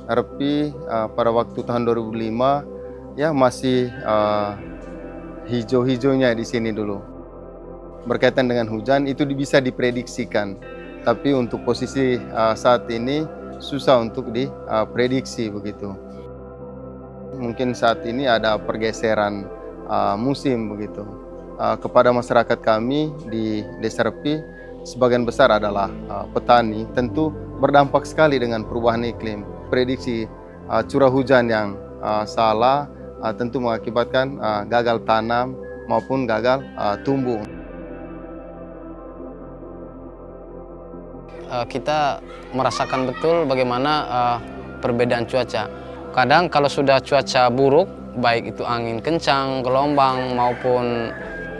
Repi pada waktu tahun 2005 ya masih hijau-hijaunya di sini dulu. Berkaitan dengan hujan itu bisa diprediksikan, tapi untuk posisi saat ini susah untuk diprediksi begitu. Mungkin saat ini ada pergeseran musim begitu. Kepada masyarakat kami di Desa Repi, sebagian besar adalah petani, tentu berdampak sekali dengan perubahan iklim. Prediksi curah hujan yang salah tentu mengakibatkan gagal tanam maupun gagal tumbuh. Kita merasakan betul bagaimana perbedaan cuaca. Kadang kalau sudah cuaca buruk, baik itu angin kencang, gelombang maupun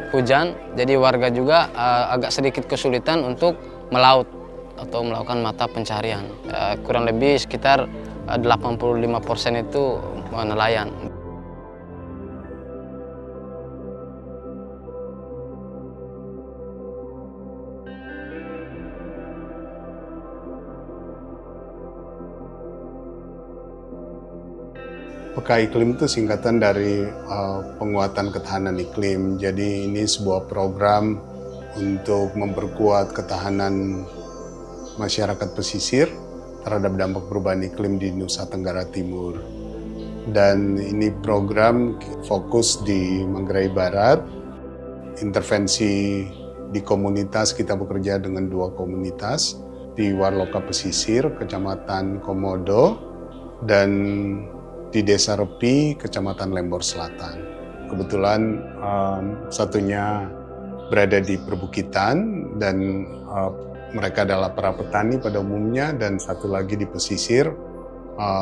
hujan, jadi warga juga agak sedikit kesulitan untuk melaut atau melakukan mata pencarian. Kurang lebih sekitar 85% itu nelayan. Peka iklim itu singkatan dari penguatan ketahanan iklim. Jadi ini sebuah program untuk memperkuat ketahanan masyarakat pesisir terhadap dampak perubahan iklim di Nusa Tenggara Timur. Dan ini program fokus di Manggarai Barat. Intervensi di komunitas, kita bekerja dengan 2 komunitas di Warloka Pesisir, Kecamatan Komodo, dan di Desa Repi, Kecamatan Lembor Selatan. Kebetulan satunya berada di perbukitan dan mereka adalah para petani pada umumnya, dan satu lagi di pesisir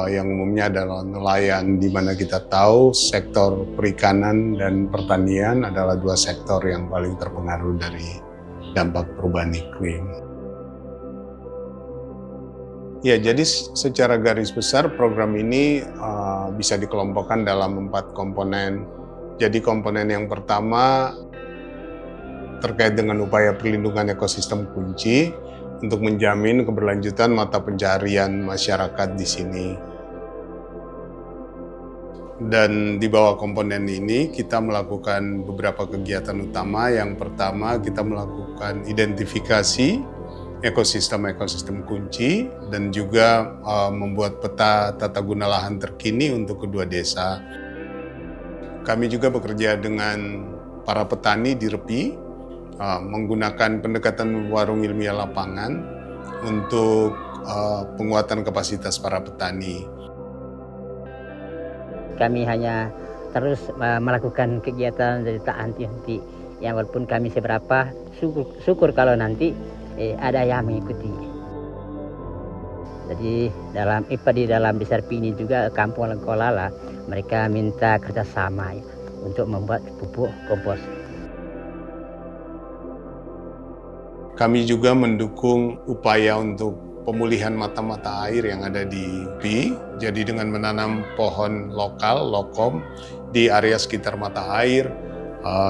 yang umumnya adalah nelayan, di mana kita tahu sektor perikanan dan pertanian adalah 2 sektor yang paling terpengaruh dari dampak perubahan iklim. Ya, jadi secara garis besar program ini bisa dikelompokkan dalam 4 komponen. Jadi komponen yang pertama terkait dengan upaya perlindungan ekosistem kunci untuk menjamin keberlanjutan mata pencarian masyarakat di sini. Dan di bawah komponen ini kita melakukan beberapa kegiatan utama. Yang pertama, kita melakukan identifikasi ekosistem kunci dan juga membuat peta tata guna lahan terkini untuk kedua desa. Kami juga bekerja dengan para petani di Repi, menggunakan pendekatan warung ilmiah lapangan untuk penguatan kapasitas para petani. Kami hanya terus melakukan kegiatan dari tak henti-henti, yang walaupun kami seberapa, syukur kalau nanti ada yang mengikuti. Jadi di dalam Desa Repi ini juga Kampung Lengkolala, mereka minta kerjasama untuk membuat pupuk kompos. Kami juga mendukung upaya untuk pemulihan mata-mata air yang ada di Repi. Jadi dengan menanam pohon lokal, lokom, di area sekitar mata air,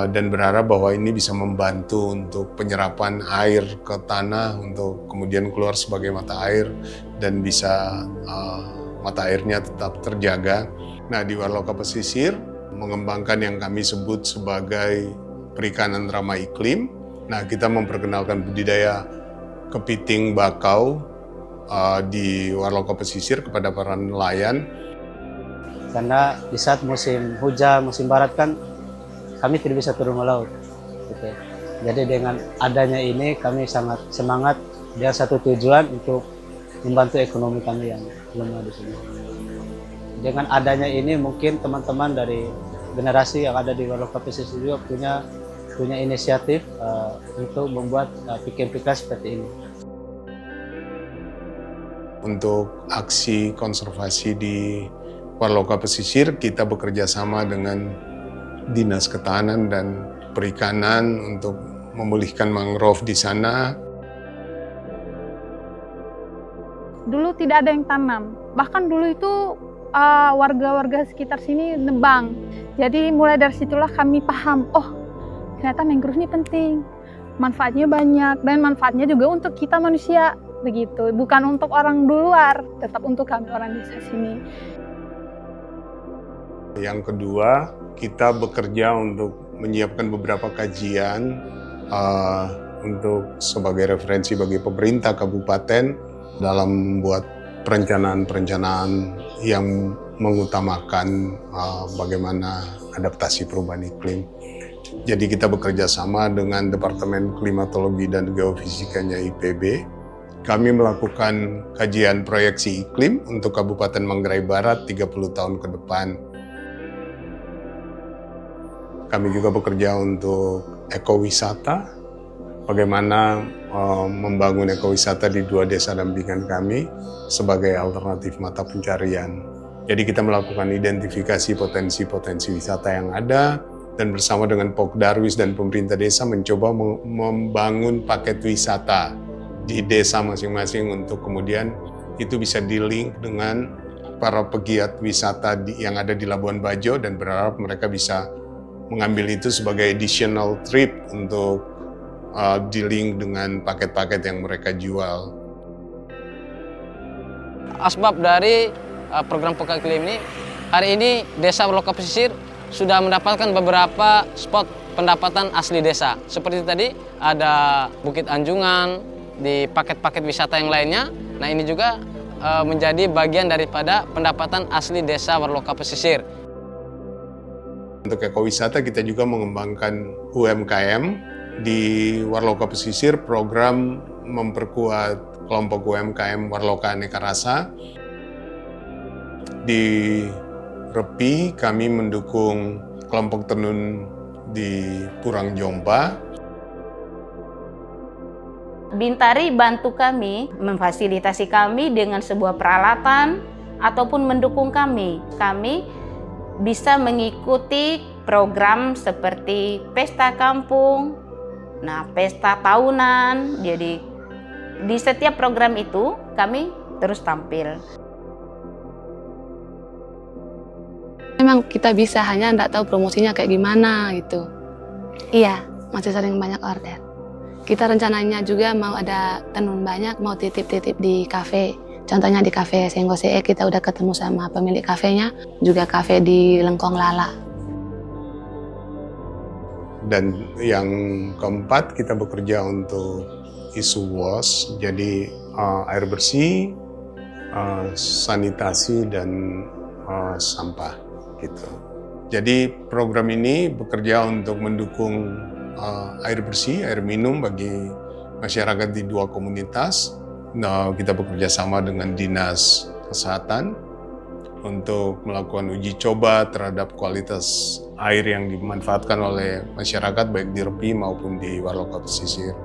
dan berharap bahwa ini bisa membantu untuk penyerapan air ke tanah untuk kemudian keluar sebagai mata air dan bisa mata airnya tetap terjaga. Nah, di Warloka Pesisir mengembangkan yang kami sebut sebagai perikanan ramah iklim. Nah, kita memperkenalkan budidaya kepiting bakau di Warloka Pesisir kepada para nelayan. Karena di saat musim hujan, musim barat kan kami tidak bisa turun melaut. Gitu. Jadi dengan adanya ini kami sangat semangat dan satu tujuan untuk membantu ekonomi kami yang lemah di sini. Dengan adanya ini mungkin teman-teman dari generasi yang ada di Warloka Pesisir juga punya inisiatif untuk membuat pikiran seperti ini. Untuk aksi konservasi di Warloka Pesisir, kita bekerja sama dengan Dinas Ketahanan dan Perikanan untuk memulihkan mangrove di sana. Dulu tidak ada yang tanam, bahkan dulu itu warga-warga sekitar sini nebang. Jadi mulai dari situlah kami paham, oh ternyata mangrove ini penting, manfaatnya banyak, dan manfaatnya juga untuk kita manusia. begitu. Bukan untuk orang luar, tetap untuk kami orang desa sini. Yang kedua, kita bekerja untuk menyiapkan beberapa kajian untuk sebagai referensi bagi pemerintah kabupaten dalam membuat perencanaan-perencanaan yang mengutamakan bagaimana adaptasi perubahan iklim. Jadi kita bekerja sama dengan Departemen Klimatologi dan Geofisikanya IPB. Kami melakukan kajian proyeksi iklim untuk Kabupaten Manggarai Barat 30 tahun ke depan. Kami juga bekerja untuk ekowisata, bagaimana membangun ekowisata di 2 desa dampingan kami sebagai alternatif mata pencarian. Jadi kita melakukan identifikasi potensi-potensi wisata yang ada, dan bersama dengan Pokdarwis dan pemerintah desa mencoba membangun paket wisata di desa masing-masing untuk kemudian itu bisa di-link dengan para pegiat wisata yang ada di Labuan Bajo, dan berharap mereka bisa mengambil itu sebagai additional trip untuk di-link dengan paket-paket yang mereka jual. Asbab dari program PKI Iklim ini, hari ini Desa Warloka Pesisir sudah mendapatkan beberapa spot pendapatan asli desa. Seperti tadi ada Bukit Anjungan, di paket-paket wisata yang lainnya. Nah ini juga menjadi bagian daripada pendapatan asli Desa Warloka Pesisir. Untuk ekowisata kita juga mengembangkan UMKM di Warloka Pesisir, program memperkuat kelompok UMKM Warloka Aneka Rasa. Di Repi kami mendukung kelompok tenun di Purang Jompa. Bintari bantu kami, memfasilitasi kami dengan sebuah peralatan ataupun mendukung kami. Kami bisa mengikuti program seperti pesta kampung, pesta tahunan. Jadi di setiap program itu kami terus tampil. Memang kita bisa, hanya nggak tahu promosinya kayak gimana gitu. Iya, masih sering banyak order. Kita rencananya juga mau ada tenun banyak, mau titip-titip di kafe. Contohnya di kafe Senggosee kita udah ketemu sama pemilik kafenya, juga kafe di Lengkong Lala. Dan yang keempat, kita bekerja untuk isu WOS, jadi air bersih, sanitasi, dan sampah. Gitu. Jadi program ini bekerja untuk mendukung air bersih, air minum bagi masyarakat di 2 komunitas. Kita bekerja sama dengan Dinas Kesehatan untuk melakukan uji coba terhadap kualitas air yang dimanfaatkan oleh masyarakat baik di Repi maupun di Warloka Pesisir.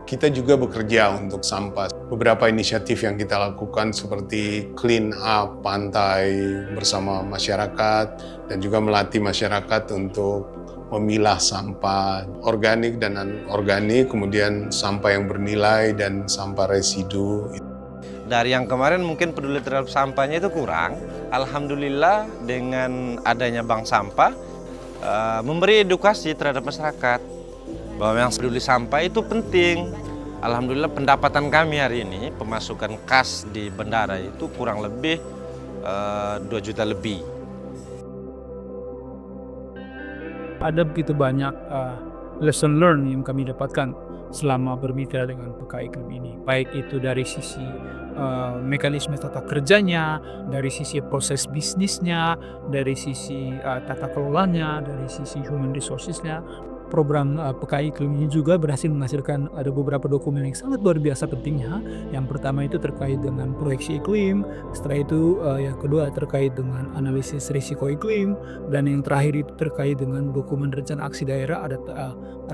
Kita juga bekerja untuk sampah. Beberapa inisiatif yang kita lakukan seperti clean up pantai bersama masyarakat dan juga melatih masyarakat untuk memilah sampah organik dan non-organik, kemudian sampah yang bernilai dan sampah residu. Dari yang kemarin mungkin peduli terhadap sampahnya itu kurang. Alhamdulillah dengan adanya bank sampah memberi edukasi terhadap masyarakat bahwa yang peduli sampah itu penting. Alhamdulillah pendapatan kami hari ini, pemasukan kas di bendara itu kurang lebih 2 juta lebih. Ada begitu banyak lesson learn yang kami dapatkan selama bermitra dengan PKI Iklim ini. Baik itu dari sisi mekanisme tata kerjanya, dari sisi proses bisnisnya, dari sisi tata kelolanya, dari sisi human resources-nya. Program PKI Iklim ini juga berhasil menghasilkan ada beberapa dokumen yang sangat luar biasa pentingnya. Yang pertama itu terkait dengan proyeksi iklim, setelah itu yang kedua terkait dengan analisis risiko iklim, dan yang terakhir itu terkait dengan dokumen rencana aksi daerah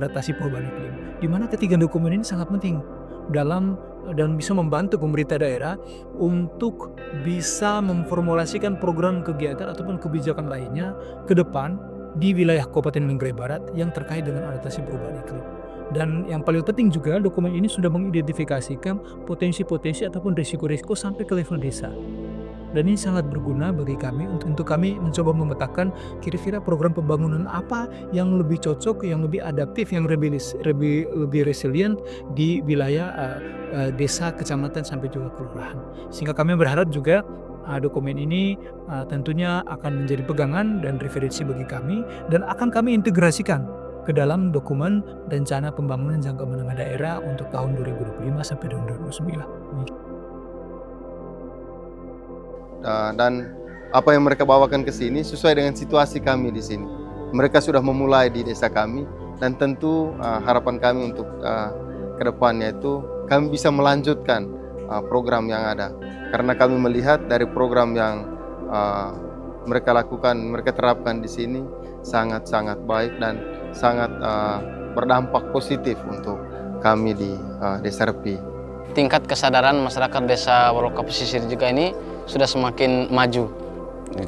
adaptasi perubahan iklim. Di mana ketiga dokumen ini sangat penting dan bisa membantu pemerintah daerah untuk bisa memformulasikan program kegiatan ataupun kebijakan lainnya ke depan di wilayah Kabupaten Manggarai Barat yang terkait dengan adaptasi perubahan iklim. Dan yang paling penting juga dokumen ini sudah mengidentifikasikan potensi-potensi ataupun risiko-risiko sampai ke level desa. Dan ini sangat berguna bagi kami untuk kami mencoba memetakan kira-kira program pembangunan apa yang lebih cocok, yang lebih adaptif, yang lebih resilient di wilayah desa, kecamatan sampai juga kelurahan. Sehingga kami berharap juga dokumen ini tentunya akan menjadi pegangan dan referensi bagi kami dan akan kami integrasikan ke dalam dokumen rencana pembangunan jangka menengah daerah untuk tahun 2025 sampai 2029. Dan apa yang mereka bawakan ke sini sesuai dengan situasi kami di sini. Mereka sudah memulai di desa kami dan tentu harapan kami untuk kedepannya itu kami bisa melanjutkan program yang ada. Karena kami melihat dari program yang mereka lakukan, mereka terapkan di sini sangat-sangat baik dan sangat berdampak positif untuk kami di Desa Repi. Tingkat kesadaran masyarakat Desa Warloka Pesisir juga ini sudah semakin maju.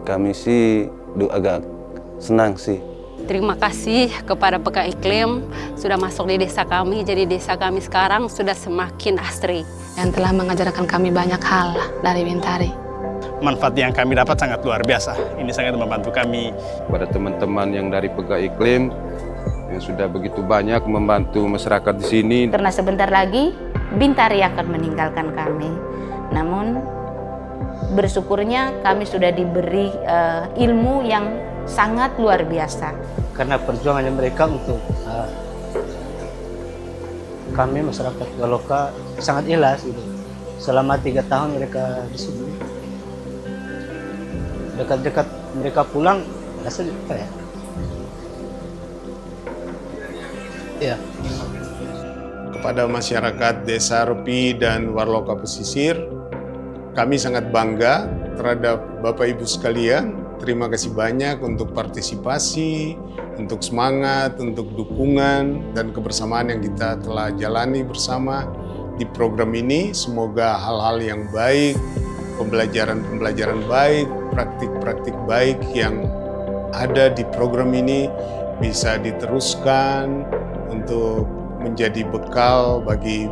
Kami sih agak senang sih. Terima kasih kepada PK Iklim sudah masuk di desa kami, jadi desa kami sekarang sudah semakin asri. Yang telah mengajarkan kami banyak hal dari Bintari. Manfaat yang kami dapat sangat luar biasa. Ini sangat membantu kami. Kepada teman-teman yang dari PK Iklim yang sudah begitu banyak membantu masyarakat di sini. Karena sebentar lagi Bintari akan meninggalkan kami. Namun bersyukurnya kami sudah diberi ilmu yang sangat luar biasa. Karena perjuangannya mereka untuk kami masyarakat Warloka sangat ikhlas gitu. Selama 3 tahun mereka di sini. Dekat-dekat mereka pulang, rasanya apa ya? Ya. Kepada masyarakat Desa Repi dan Warloka Pesisir, kami sangat bangga terhadap Bapak Ibu sekalian. Terima kasih banyak untuk partisipasi, untuk semangat, untuk dukungan, dan kebersamaan yang kita telah jalani bersama di program ini. Semoga hal-hal yang baik, pembelajaran-pembelajaran baik, praktik-praktik baik yang ada di program ini bisa diteruskan untuk menjadi bekal bagi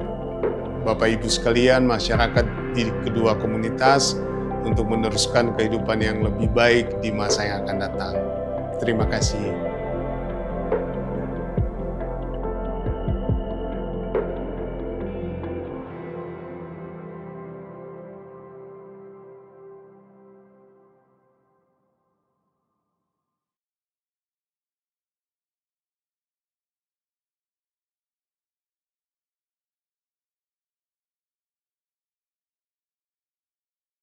Bapak Ibu sekalian, masyarakat di kedua komunitas untuk meneruskan kehidupan yang lebih baik di masa yang akan datang. Terima kasih.